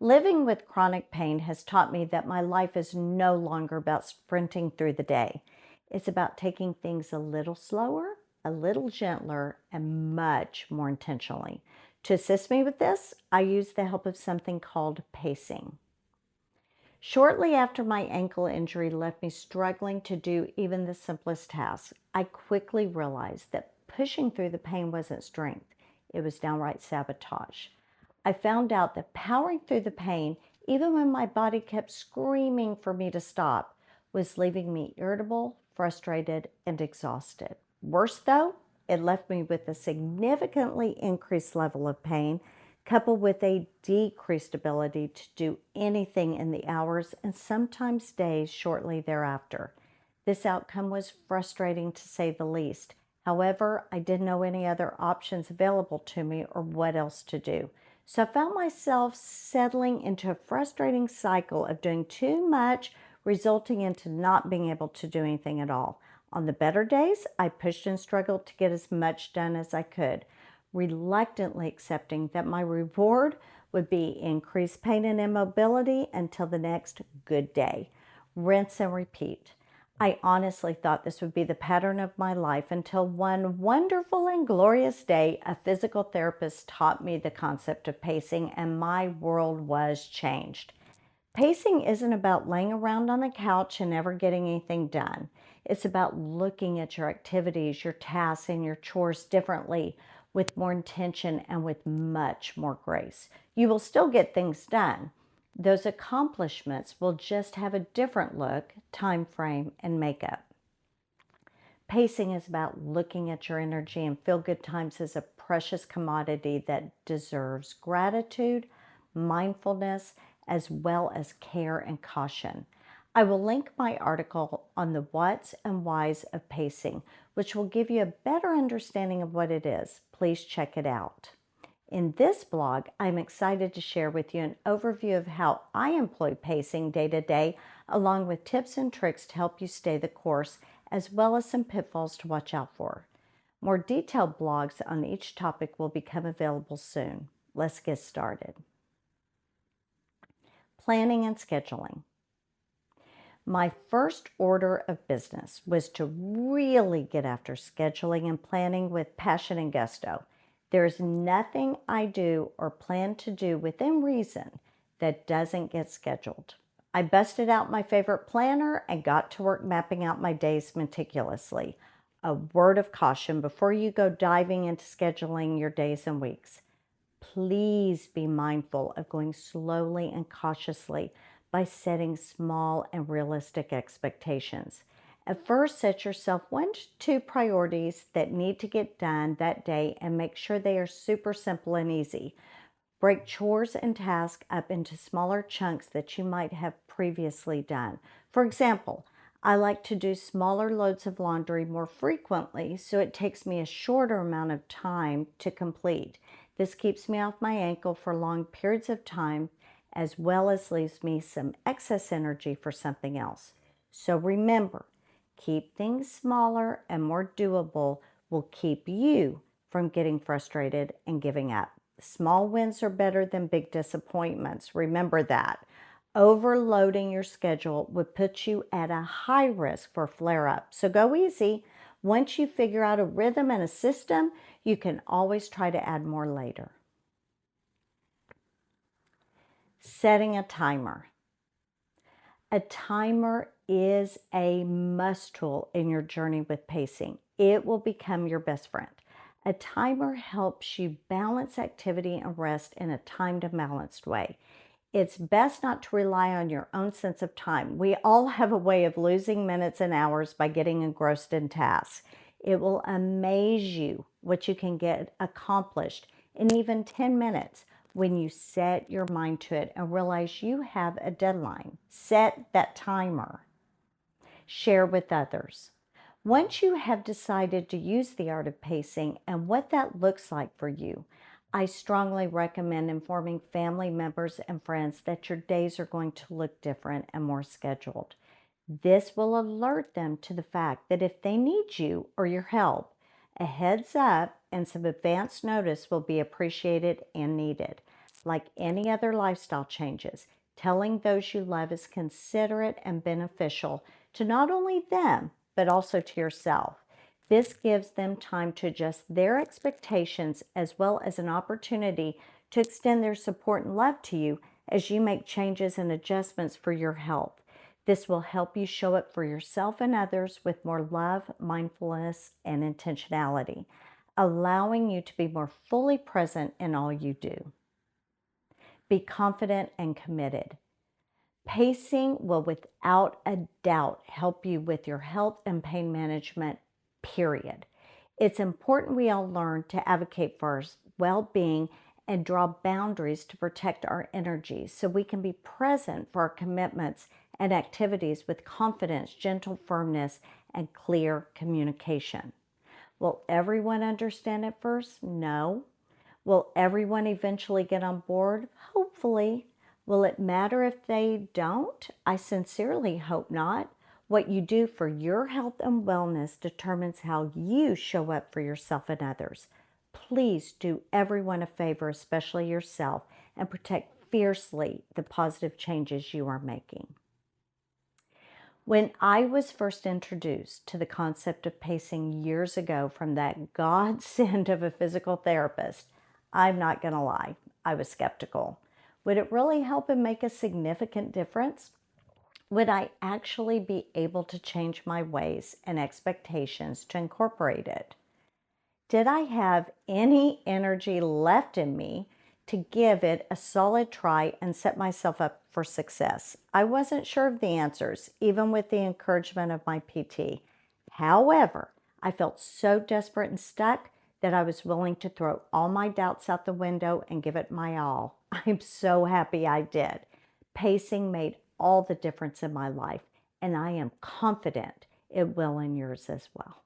Living with chronic pain has taught me that my life is no longer about sprinting through the day. It's about taking things a little slower, a little gentler, and much more intentionally. To assist me with this, I use the help of something called pacing. Shortly after my ankle injury left me struggling to do even the simplest tasks, I quickly realized that pushing through the pain wasn't strength, it was downright sabotage. I found out that powering through the pain, even when my body kept screaming for me to stop, was leaving me irritable, frustrated, and exhausted. Worse though, it left me with a significantly increased level of pain, coupled with a decreased ability to do anything in the hours and sometimes days shortly thereafter. This outcome was frustrating to say the least. However, I didn't know any other options available to me or what else to do. So I found myself settling into a frustrating cycle of doing too much, resulting into not being able to do anything at all. On the better days, I pushed and struggled to get as much done as I could, reluctantly accepting that my reward would be increased pain and immobility until the next good day. Rinse and repeat. I honestly thought this would be the pattern of my life until one wonderful and glorious day, a physical therapist taught me the concept of pacing, and my world was changed. Pacing isn't about laying around on a couch and never getting anything done. It's about looking at your activities, your tasks, and your chores differently, with more intention and with much more grace. You will still get things done. Those accomplishments will just have a different look, time frame, and makeup. Pacing is about looking at your energy and feel good times as a precious commodity that deserves gratitude, mindfulness, as well as care and caution. I will link my article on the whats and whys of pacing, which will give you a better understanding of what it is. Please check it out. In this blog, I'm excited to share with you an overview of how I employ pacing day to day, along with tips and tricks to help you stay the course, as well as some pitfalls to watch out for. More detailed blogs on each topic will become available soon. Let's get started. Planning and scheduling. My first order of business was to really get after scheduling and planning with passion and gusto. There is nothing I do or plan to do within reason that doesn't get scheduled. I busted out my favorite planner and got to work mapping out my days meticulously. A word of caution before you go diving into scheduling your days and weeks. Please be mindful of going slowly and cautiously by setting small and realistic expectations. At first, set yourself 1 to 2 priorities that need to get done that day and make sure they are super simple and easy. Break chores and tasks up into smaller chunks that you might have previously done. For example, I like to do smaller loads of laundry more frequently, so it takes me a shorter amount of time to complete. This keeps me off my ankle for long periods of time, as well as leaves me some excess energy for something else. So remember, keep things smaller and more doable will keep you from getting frustrated and giving up. Small wins are better than big disappointments. Remember that. Overloading your schedule would put you at a high risk for flare-up. So go easy. Once you figure out a rhythm and a system, you can always try to add more later. Setting a timer. A timer is a must tool in your journey with pacing. It will become your best friend. A timer helps you balance activity and rest in a timed and balanced way. It's best not to rely on your own sense of time. We all have a way of losing minutes and hours by getting engrossed in tasks. It will amaze you what you can get accomplished in even 10 minutes when you set your mind to it and realize you have a deadline. Set that timer. Share with others. Once you have decided to use the art of pacing and what that looks like for you, I strongly recommend informing family members and friends that your days are going to look different and more scheduled. This will alert them to the fact that if they need you or your help, a heads up and some advance notice will be appreciated and needed. Like any other lifestyle changes, telling those you love is considerate and beneficial to not only them, but also to yourself. This gives them time to adjust their expectations as well as an opportunity to extend their support and love to you as you make changes and adjustments for your health. This will help you show up for yourself and others with more love, mindfulness, and intentionality, allowing you to be more fully present in all you do. Be confident and committed. Pacing will without a doubt help you with your health and pain management, period. It's important we all learn to advocate for our well-being and draw boundaries to protect our energy so we can be present for our commitments and activities with confidence, gentle firmness, and clear communication. Will everyone understand at first? No. Will everyone eventually get on board? Hopefully. Will it matter if they don't? I sincerely hope not. What you do for your health and wellness determines how you show up for yourself and others. Please do everyone a favor, especially yourself, and protect fiercely the positive changes you are making. When I was first introduced to the concept of pacing years ago from that godsend of a physical therapist, I'm not going to lie, I was skeptical. Would it really help and make a significant difference? Would I actually be able to change my ways and expectations to incorporate it? Did I have any energy left in me to give it a solid try and set myself up for success? I wasn't sure of the answers, even with the encouragement of my PT. However, I felt so desperate and stuck that I was willing to throw all my doubts out the window and give it my all. I'm so happy I did. Pacing made all the difference in my life, and I am confident it will in yours as well.